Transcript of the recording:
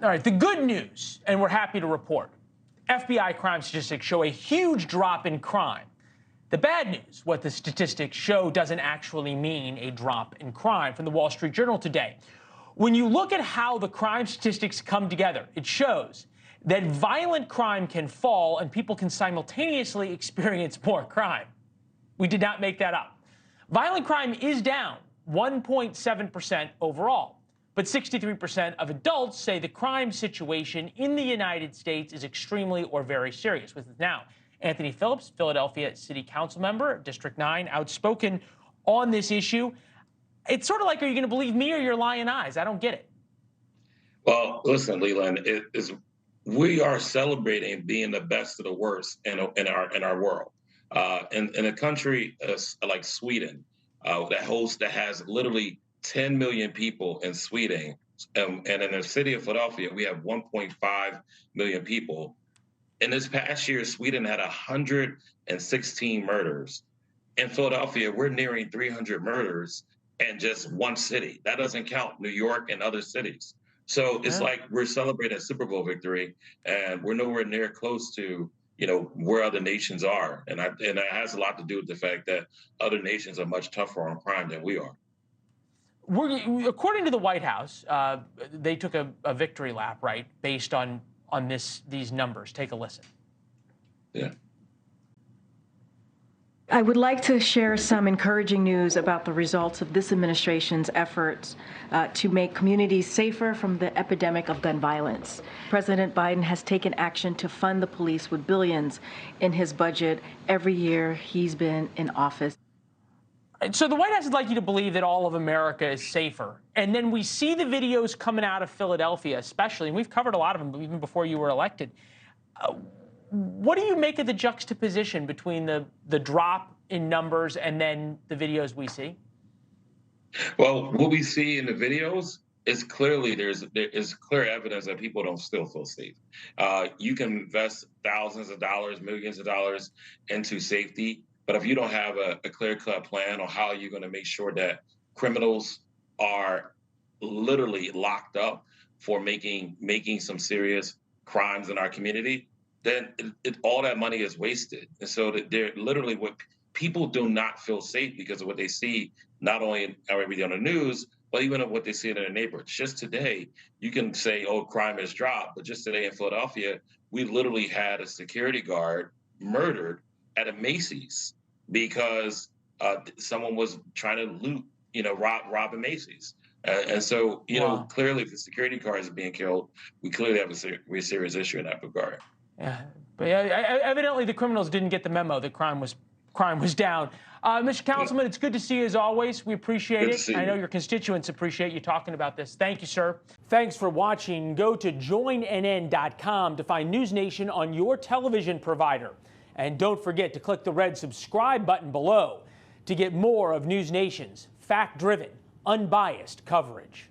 All right, the good news, and we're happy to report, FBI crime statistics show a huge drop in crime. The bad news, what the statistics show doesn't actually mean a drop in crime. From the Wall Street Journal today, when you look at how the crime statistics come together, it shows that violent crime can fall and people can simultaneously experience more crime. We did not make that up. Violent crime is down 1.7% overall, but 63% of adults say the crime situation in the United States is extremely or very serious. With us now, Anthony Phillips, Philadelphia City Council member, District 9, outspoken on this issue. It's sort of like, are you going to believe me or your lying eyes? I don't get it. Well, listen, Leland, we are celebrating being the best of the worst in our world. In a country like Sweden, that has literally 10 million people in Sweden, and in the city of Philadelphia, we have 1.5 million people. In this past year, Sweden had 116 murders. In Philadelphia, we're nearing 300 murders in just one city. That doesn't count New York and other cities. So it's like we're celebrating a Super Bowl victory, and we're nowhere near close to where other nations are. And that has a lot to do with the fact that other nations are much tougher on crime than we are. According to the White House, they took a victory lap, right, based on these numbers. Take a listen. Yeah. I would like to share some encouraging news about the results of this administration's efforts to make communities safer from the epidemic of gun violence. President Biden has taken action to fund the police with billions in his budget every year he's been in office. So the White House would like you to believe that all of America is safer. And then we see the videos coming out of Philadelphia, especially, and we've covered a lot of them even before you were elected. What do you make of the juxtaposition between the drop in numbers and then the videos we see? Well, what we see in the videos is clearly there is clear evidence that people don't still feel safe. You can invest thousands of dollars, millions of dollars into safety, but if you don't have a clear-cut plan on how you're going to make sure that criminals are literally locked up for making some serious crimes in our community, then all that money is wasted. And so they're literally what people do not feel safe because of what they see, not only every day on the news, but even of what they see in their neighborhoods. Just today, you can say, oh, crime has dropped. But just today in Philadelphia, we literally had a security guard murdered at a Macy's because someone was trying to loot, rob a Macy's. And so, clearly if the security guard is being killed, we clearly have a serious issue in that regard. Yeah, but evidently the criminals didn't get the memo that crime was down. Mr. Councilman, It's good to see you as always. We appreciate it. I know your constituents appreciate you talking about this. Thank you, sir. Thanks for watching. Go to joinnn.com to find NewsNation on your television provider. And don't forget to click the red subscribe button below to get more of NewsNation's fact-driven, unbiased coverage.